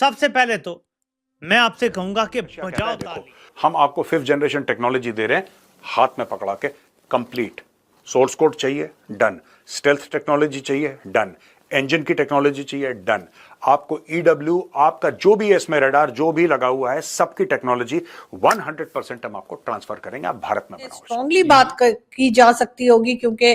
सबसे पहले तो मैं आपसे कहूंगा कि क्या कहता बजाओ है, देखो ताली। हम आपको 5th जनरेशन टेक्नोलॉजी दे रहे हैं, हाथ में पकड़ा के, कंप्लीट सोर्स कोड चाहिए, डन। स्टेल्थ टेक्नोलॉजी चाहिए, डन। इंजन की टेक्नोलॉजी चाहिए, डन। आपको ईडब्ल्यू, आपका जो भी है इसमें रडार जो भी लगा हुआ है, सबकी टेक्नोलॉजी 100% हम आपको ट्रांसफर करेंगे। आप भारत में बनाओ। स्ट्रांगली बात की जा सकती होगी, क्योंकि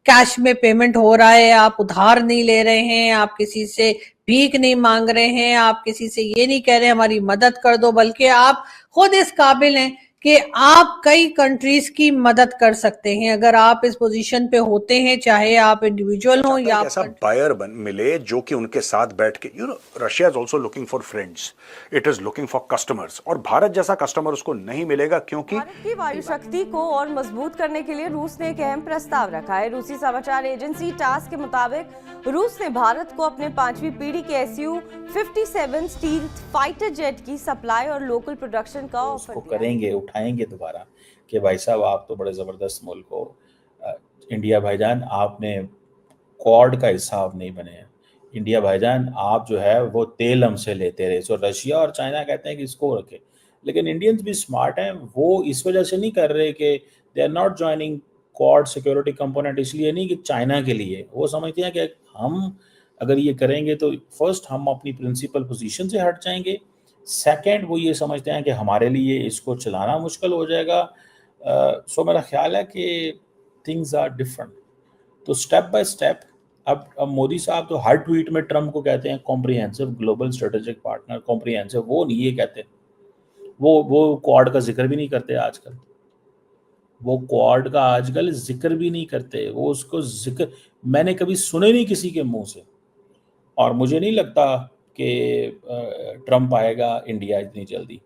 कैश में पेमेंट हो रहा है, आप उधार नहीं ले रहे हैं, आप किसी से भीख नहीं मांग रहे हैं, आप किसी से ये नहीं कह रहे हमारी मदद कर दो, बल्कि आप खुद इस काबिल हैं कि आप कई कंट्रीज की मदद कर सकते हैं अगर आप इस पोजीशन पे होते हैं, चाहे आप इंडिविजुअल हो या ऐसा बायर मिले जो कि उनके साथ बैठ के, Russia is also looking for friends, it is looking for customers, और भारत जैसा कस्टमर उसको नहीं मिलेगा, क्योंकि भारत की वायु शक्ति को और मजबूत करने के लिए रूस ने एक अहम प्रस्ताव रखा है। रूसी समाचार एजेंसी टास के मुताबिक रूस ने भारत को अपने 5वीं पीढ़ी के Su-57 स्टील्थ फाइटर जेट की सप्लाई और लोकल प्रोडक्शन का ऑफर करेंगे, उठाएंगे दोबारा कि भाई साहब आप तो बड़े जबरदस्त मुल्क हो, इंडिया भाईजान आपने क्वाड का हिस्सा आप नहीं बने हैं, इंडिया भाईजान आप जो है वो तेल हमसे लेते रहे। सो रशिया और चाइना कहते हैं कि इसको रखे, लेकिन इंडियंस भी स्मार्ट हैं, वो इस वजह से नहीं कर रहे कि they are not joining Quad security component, इसलिए नहीं कि चाइना के लिए, वो समझते हैं कि हम अगर ये करेंगे तो फर्स्ट हम अपनी प्रिंसिपल पोजीशन से हट जाएंगे, सेकंड वो ये समझते हैं कि हमारे लिए इसको चलाना मुश्किल हो जाएगा। सो मेरा ख्याल है कि थिंग्स आर डिफरेंट। तो स्टेप बाय स्टेप अब मोदी साहब तो हर ट्वीट में ट्रम्प को कहते हैं comprehensive global strategic partner, comprehensive वो नहीं ये कहते, वो क्वाड का जिक्र भी नहीं करते आजकल, वो क्वाड का आजकल जिक्र भी नहीं करते, वो उसको जिक्र मैंने कभी सुने नहीं किसी के मुंह से, और मुझे नहीं लगता कि ट्रम्प आएगा इंडिया इतनी जल्दी,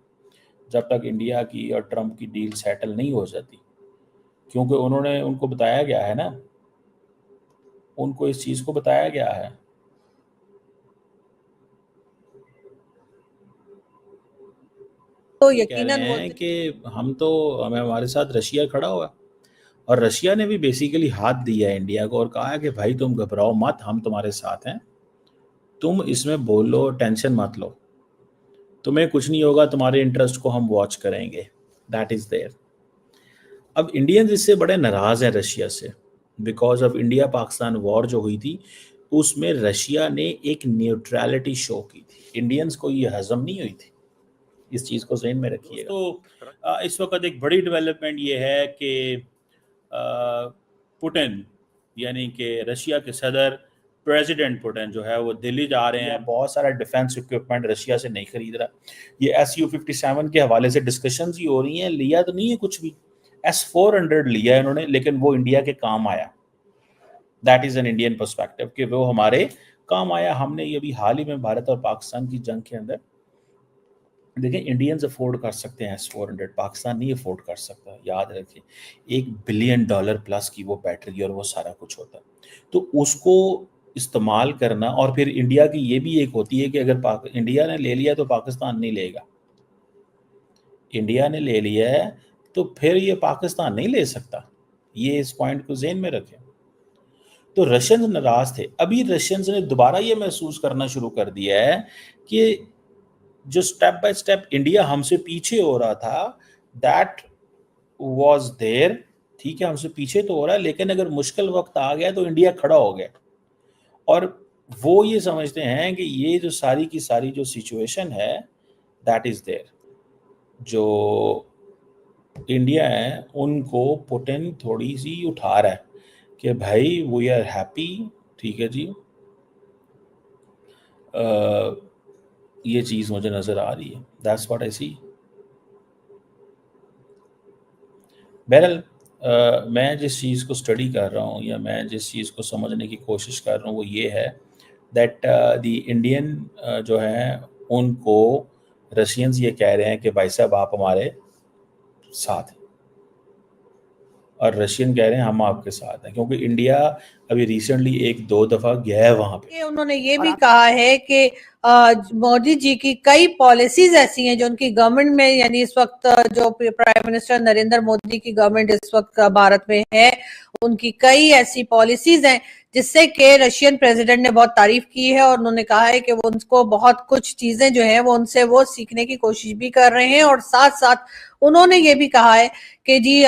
जब तक इंडिया की और ट्रम्प की डील सेटल नहीं हो जाती, क्योंकि उनको बताया गया है ना, उनको इस चीज को बताया गया है। तो यकीनन है कि हमारे साथ रशिया खड़ा हुआ, और रशिया ने भी बेसिकली हाथ दिया है इंडिया को और कहा है कि भाई तुम घबराओ मत, हम तुम्हारे साथ हैं, तुम इसमें बोलो, टेंशन मत लो, तुम्हें कुछ नहीं होगा, तुम्हारे इंटरेस्ट को हम वॉच करेंगे, दैट इज देयर। अब इंडियंस इससे बड़े नाराज हैं रशिया से, because of India Pakistan war जो हुई थी उसमें रशिया ने एक न्यूट्रलिटी शो की थी, इंडियंस को ये हजम नहीं हुई थी, इस चीज को ज़हन में रखिएगा। तो इस वक्त एक बड़ी डेवलपमेंट ये है कि पुतिन यानी कि रशिया के सदर प्रेसिडेंट पुतिन जो है वो दिल्ली जा रहे हैं, बहुत सारा डिफेंस इक्विपमेंट रशिया से नहीं खरीद रहा, ये Su-57 के हवाले से डिस्कशंस ही हो रही हैं, लिया तो नहीं है कुछ भी, S-400 लिया है इन्होंने, लेकिन वो इंडिया के काम आया, that is an Indian perspective कि वो हमारे काम आया। हमने ये भी हाल ही में भारत और पाकिस्तान की जंग के अंदर देखें, इंडियंस अफोर्ड कर सकते हैं S-400, पाकिस्तान नहीं अफोर्ड कर सकता, याद रखें, $1 बिलियन प्लस की वो बैटरी और वो सारा कुछ होता है, तो उसको इस्तेमाल करना, और फिर इंडिया की ये भी एक होती है कि अगर इंडिया ने ले लिया तो पाकिस्तान नहीं लेगा, इंडिया ने ले लिया है तो फिर ये पाकिस्तान नहीं ले सकता, ये इस पॉइंट को ज़हन में रखें। तो रशियंस नाराज थे, अभी रशियंस ने दोबारा ये महसूस करना शुरू कर दिया है कि जो स्टेप बाय स्टेप इंडिया हमसे पीछे हो रहा था, दैट वाज देयर, ठीक है हमसे पीछे तो हो रहा है, लेकिन अगर मुश्किल वक्त आ गया तो इंडिया खड़ा हो गया, और वो ये समझते हैं कि ये जो सारी की सारी जो सिचुएशन है दैट इज देयर, जो इंडिया है उनको पुतिन थोड़ी सी उठा रहा है कि भाई वी आर हैप्पी, ठीक है जी, ये चीज़ मुझे नज़र आ रही है, दैट्स व्हाट आई सी। बहरहाल मैं जिस चीज़ को स्टडी कर रहा हूँ या मैं जिस चीज़ को समझने की कोशिश कर रहा हूँ वो ये है दैट द इंडियन जो हैं उनको रशियंस ये कह रहे हैं कि भाई साहब आप हमारे साथ हैं, और रशियन कह रहे हैं हम आपके साथ हैं, क्योंकि इंडिया अभी रिसेंटली 1-2 दफा गया है वहां पे। उन्होंने ये भी कहा है कि मोदी जी की कई पॉलिसीज ऐसी हैं जो उनकी गवर्नमेंट में, यानी इस वक्त जो प्राइम मिनिस्टर नरेंद्र मोदी की गवर्नमेंट इस वक्त भारत में है, उनकी कई ऐसी पॉलिसीज हैं जिससे कि रशियन प्रेसिडेंट ने बहुत तारीफ की है और उन्होंने कहा है कि वो उनको बहुत कुछ चीजें जो है वो उनसे वो सीखने की कोशिश भी कर रहे हैं। और साथ साथ उन्होंने ये भी कहा है कि जी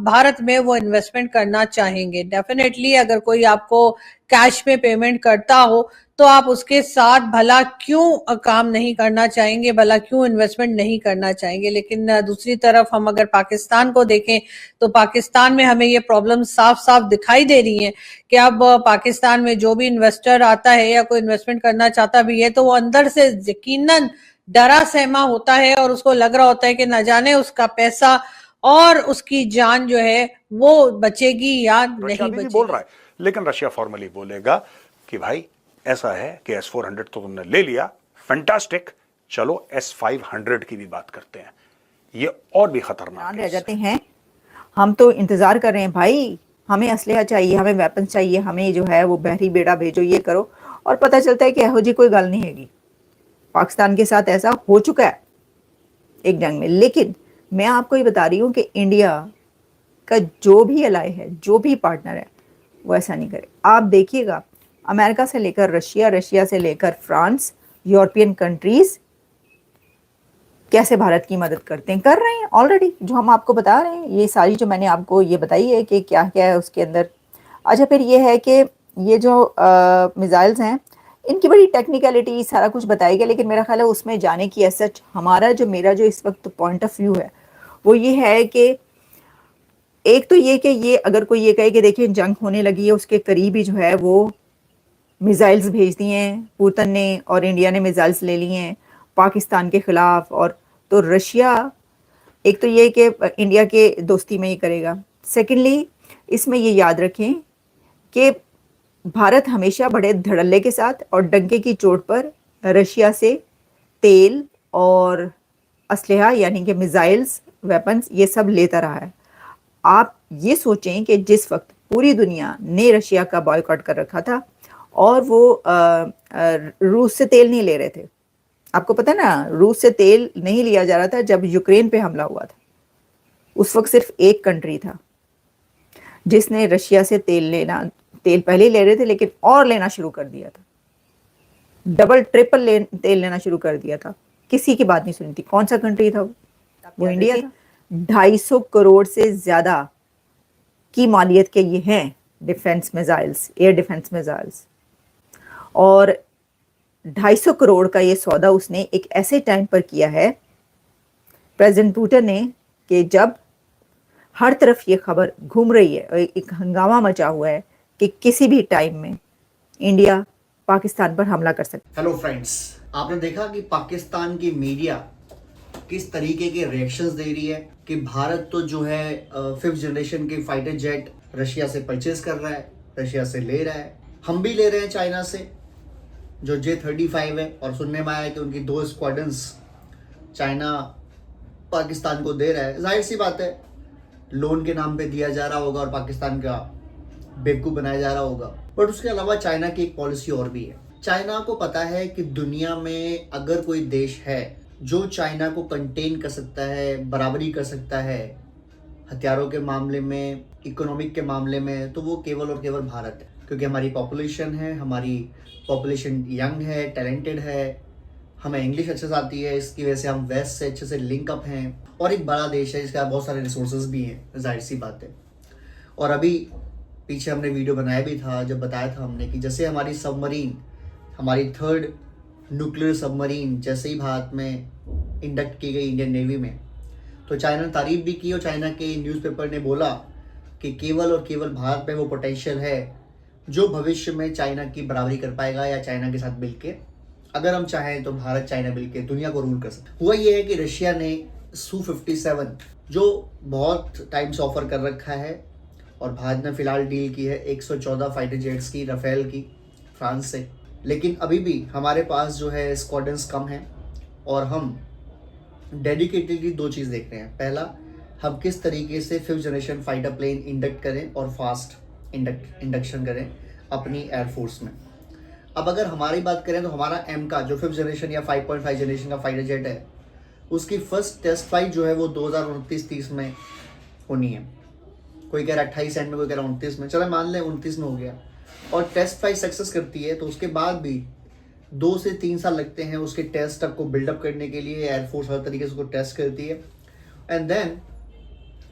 भारत में वो इन्वेस्टमेंट करना चाहेंगे। डेफिनेटली अगर कोई आपको कैश में पेमेंट करता हो तो आप उसके साथ भला क्यों काम नहीं करना चाहेंगे, भला क्यों इन्वेस्टमेंट नहीं करना चाहेंगे। लेकिन दूसरी तरफ हम अगर पाकिस्तान को देखें तो पाकिस्तान में हमें ये प्रॉब्लम साफ साफ दिखाई दे रही है कि अब पाकिस्तान में जो भी इन्वेस्टर आता है या कोई इन्वेस्टमेंट करना चाहता भी है तो वो अंदर से यकीनन डरा सहमा होता है और उसको लग रहा होता है कि न जाने उसका पैसा और उसकी जान जो है वो बचेगी या नहीं रशिया भी बचेगी। बोल रहा है, लेकिन रशिया फॉर्मली बोलेगा कि भाई ऐसा है कि S-400 तो तुमने ले लिया, फैंटास्टिक, चलो S-500 की भी बात करते हैं। ये और भी खतरनाक रह जाते हैं। हम तो इंतजार कर रहे हैं भाई, हमें असलहा चाहिए, हमें वेपन चाहिए, हमें जो है वो बहरी बेड़ा भेजो, ये करो, और पता चलता है कि यहो जी कोई गल नहीं हैगी। पाकिस्तान के साथ ऐसा हो चुका है एक जंग में। लेकिन मैं आपको ये बता रही हूँ कि इंडिया का जो भी अलाय है, जो भी पार्टनर है, वो ऐसा नहीं करे। आप देखिएगा, अमेरिका से लेकर रशिया, रशिया से लेकर फ्रांस, यूरोपियन कंट्रीज कैसे भारत की मदद करते हैं, कर रहे हैं ऑलरेडी, जो हम आपको बता रहे हैं। ये सारी जो मैंने आपको ये बताई है कि क्या क्या है उसके अंदर। अच्छा, फिर ये है कि ये जो मिसाइल्स हैं, इनकी बड़ी टेक्निकलिटी सारा कुछ बताएगा, लेकिन मेरा ख्याल है उसमें जाने की ऐसा मेरा जो इस वक्त पॉइंट ऑफ व्यू है वो ये है कि एक तो ये कि ये अगर कोई ये कहे कि देखिए जंग होने लगी है, उसके करीब ही जो है वो मिसाइल्स भेज दिए हैं पुतिन ने, और इंडिया ने मिसाइल्स ले लिए हैं पाकिस्तान के खिलाफ, और तो रशिया एक तो ये कि इंडिया के दोस्ती में ये करेगा। सेकेंडली, इसमें ये याद रखें कि भारत हमेशा बड़े धड़ल्ले के साथ और डंके की चोट पर रशिया से तेल और असलहा यानी कि मिसाइल्स, वेपन्स, ये सब लेता रहा है। आप ये सोचें कि जिस वक्त पूरी दुनिया ने रशिया का बॉयकॉट कर रखा था और वो रूस से तेल नहीं ले रहे थे, आपको पता है ना, रूस से तेल नहीं लिया जा रहा था जब यूक्रेन पे हमला हुआ था। उस वक्त सिर्फ एक कंट्री था जिसने रशिया से तेल पहले ही ले रहे थे लेकिन और लेना शुरू कर दिया था, डबल ट्रिपल तेल लेना शुरू कर दिया था, किसी की बात नहीं सुनी थी। कौन सा कंट्री था वो इंडिया था। 250 करोड़ से ज्यादा की मालियत के ये हैं defence missiles, air defence missiles, और 250 करोड़ का ये सौदा उसने एक ऐसे टाइम पर किया है प्रेसिडेंट पुतिन ने कि जब हर तरफ ये खबर घूम रही है, एक हंगामा मचा हुआ है कि किसी भी टाइम में इंडिया पाकिस्तान पर हमला कर सकता है। हेलो फ्रेंड्स, आपने देखा कि पाकिस्तान की मीडिया किस तरीके के रिएक्शंस दे रही है कि भारत तो जो है 5th जनरेशन के फाइटर जेट रशिया से परचेज कर रहा है, रशिया से ले रहा है, हम भी ले रहे हैं चाइना से जो J-35 है, और सुनने में आया है कि उनकी 2 स्क्वाड्रंस चाइना पाकिस्तान को दे रहा है। जाहिर सी बात है, लोन के नाम पे दिया जा रहा होगा और पाकिस्तान का बेवकूफ़ बनाया जा रहा होगा। बट उसके अलावा चाइना की एक पॉलिसी और भी है। चाइना को पता है कि दुनिया में अगर कोई देश है जो चाइना को कंटेन कर सकता है, बराबरी कर सकता है हथियारों के मामले में, इकोनॉमिक के मामले में, तो वो केवल और केवल भारत है। क्योंकि हमारी पॉपुलेशन है, हमारी पॉपुलेशन यंग है, टैलेंटेड है, हमें इंग्लिश अच्छे से आती है, इसकी वजह से हम वेस्ट से अच्छे से लिंक अप हैं, और एक बड़ा देश है जिसका बहुत सारे रिसोर्सेज भी हैं, जाहिर सी बात है। और अभी पीछे हमने वीडियो बनाया भी था जब बताया था हमने कि जैसे हमारी सबमरीन, हमारी 3rd न्यूक्लियर सबमरीन जैसे ही भारत में इंडक्ट की गई इंडियन नेवी में, तो चाइना ने तारीफ भी की और चाइना के न्यूज़पेपर ने बोला कि केवल और केवल भारत में वो पोटेंशियल है जो भविष्य में चाइना की बराबरी कर पाएगा, या चाइना के साथ मिलके अगर हम चाहें तो भारत चाइना मिलके दुनिया को रूल कर सकते। हुआ ये है कि रशिया ने Su-57 जो बहुत टाइम से ऑफर कर रखा है, और भारत ने फिलहाल डील की है 114 फाइटर जेट्स की, राफेल की, फ्रांस से। लेकिन अभी भी हमारे पास जो है स्क्वाड्रंस कम हैं, और हम डेडिकेटेडली 2 चीज़ देख रहे हैं। पहला, हम किस तरीके से 5th generation fighter plane induct करें और फास्ट, इंडक्शन करें अपनी एयरफोर्स में। अब अगर हमारी बात करें तो हमारा एम का जो 5th जनरेशन या 5.5 जनरेशन का फाइटर जेट है, उसकी फर्स्ट टेस्ट फ्लाइट जो है वो 2029-30 में होनी है। कोई कह रहा है 28 एंड में, कोई कह रहा है 29 में, चलो मान लें 29 में हो गया। और टेस्ट फ्लाइट सक्सेस करती है तो उसके बाद भी 2 से 3 साल लगते हैं उसके टेस्ट को बिल्डअप करने के लिए। एयरफोर्स हर तरीके से उसको टेस्ट करती है एंड देन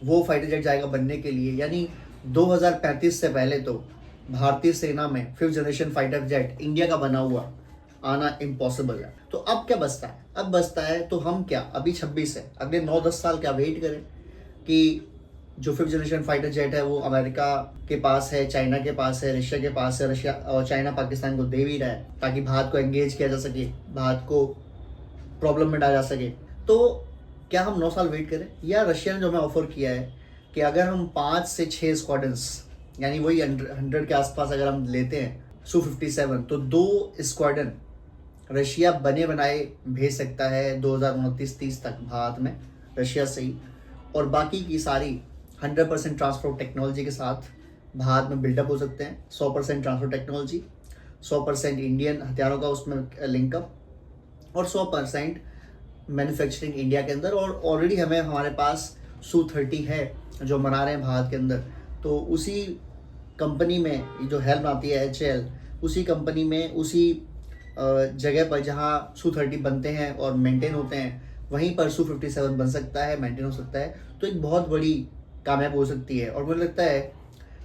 वो फाइटर जेट जाएगा बनने के लिए। यानी 2035 से पहले तो भारतीय सेना में 5th generation fighter jet India का बना हुआ आना इम्पॉसिबल है। तो अब क्या बचता है? अब बचता है तो हम क्या, अभी 26 है, अगले 9-10 साल क्या वेट करें कि जो 5th जनरेशन फाइटर जेट है वो अमेरिका के पास है, चाइना के पास है, रशिया के पास है। रशिया और चाइना पाकिस्तान को दे भी रहा है ताकि भारत को एंगेज किया जा सके, भारत को प्रॉब्लम में डाला जा सके। तो क्या हम 9 साल वेट करें? या रशिया ने जो हमें ऑफर किया है कि अगर हम 5 से 6 स्क्वाड्रंस यानी वही 100 के आसपास अगर हम लेते हैं Su-57, तो 2 स्क्वाड्रन रशिया बने बनाए भेज सकता है 2029-30 तक भारत में, रशिया से ही। और बाकी की सारी 100% ट्रांसफर टेक्नोलॉजी के साथ भारत में बिल्डअप हो सकते हैं। 100% ट्रांसफर टेक्नोलॉजी, 100% इंडियन हथियारों का उसमें लिंकअप और 100% मैन्युफैक्चरिंग इंडिया के अंदर। और ऑलरेडी हमारे पास Su-30 है जो बना रहे हैं भारत के अंदर। तो उसी कंपनी में जो हेल्प आती है HAL, उसी कंपनी में उसी जगह पर जहाँ Su-30 बनते हैं और मेंटेन होते हैं, वहीं पर Su-57 बन सकता है, मेंटेन हो सकता है। तो एक बहुत बड़ी कामयाब हो सकती है। और मुझे लगता है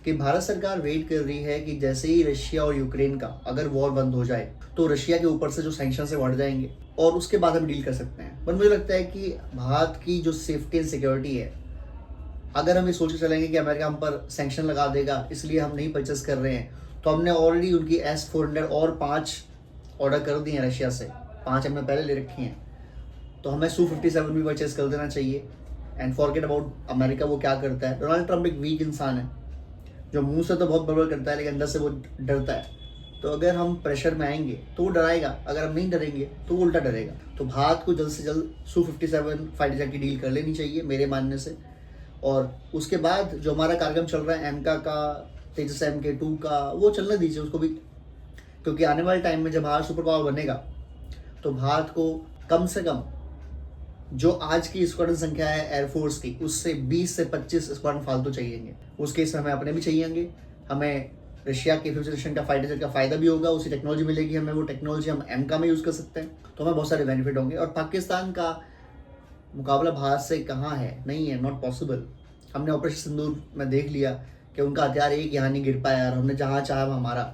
कि भारत सरकार वेट कर रही है कि जैसे ही रशिया और यूक्रेन का अगर वॉर बंद हो जाए तो रशिया के ऊपर से जो सैंक्शन से बढ़ जाएंगे और उसके बाद हम डील कर सकते हैं। पर मुझे लगता है कि भारत की जो सेफ्टी एंड सिक्योरिटी है, अगर हम ये सोच के चलेंगे कि अमेरिका हम पर सैंक्शन लगा देगा इसलिए हम नहीं परचेस कर रहे हैं, तो हमने ऑलरेडी उनकी S-400 और 5 ऑर्डर कर दिए हैं रशिया से, 5 हमने पहले ले रखी हैं। तो हमें Su-57 भी परचेस कर देना चाहिए। एंड फॉरगेट अबाउट अमेरिका, वो क्या करता है। डोनाल्ड ट्रंप एक वीक इंसान है जो मुंह से तो बहुत बड़बड़ करता है लेकिन अंदर से वो डरता है। तो अगर हम प्रेशर में आएंगे तो वो डराएगा, अगर हम नहीं डरेंगे तो वो उल्टा डरेगा। तो भारत को जल्द से जल्द Su-57 फाइटर जेट की डील कर लेनी चाहिए मेरे मानने से। और उसके बाद जो हमारा कार्यक्रम चल रहा है एमका का, तेजस MK2 का, वो चलने दीजिए उसको भी, क्योंकि आने वाले टाइम में जब भारत सुपर पावर बनेगा तो भारत को कम से कम जो आज की स्क्वाड्रन संख्या है एयरफोर्स की, उससे 20 से 25 स्क्वाड्रन फालतू चाहिएंगे। उस केस में हमें अपने भी चाहिएंगे, हमें रशिया के 5th जनरेशन का फाइटर जेट का फायदा भी होगा, उसी टेक्नोलॉजी मिलेगी हमें, वो टेक्नोलॉजी हम एमका में यूज़ कर सकते हैं, तो हमें बहुत सारे बेनिफिट होंगे। और पाकिस्तान का मुकाबला भारत से कहाँ है, नहीं है, नॉट पॉसिबल। हमने ऑपरेशन सिंदूर में देख लिया कि उनका हथियार एक यहाँ नहीं गिर पाया, और हमने जहाँ चाहा हमारा,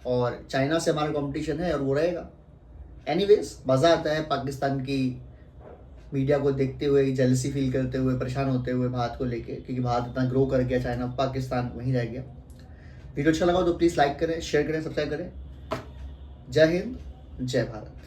और चाइना से हमारा कंपटीशन है और वो रहेगा। एनीवेज, मज़ा आता है पाकिस्तान की मीडिया को देखते हुए, जेलसी फील करते हुए, परेशान होते हुए भारत को लेके, क्योंकि भारत इतना ग्रो कर गया, चाइना, पाकिस्तान वहीं रह गया। वीडियो अच्छा लगा तो प्लीज़ लाइक करें, शेयर करें, सब्सक्राइब करें। जय हिंद, जय भारत।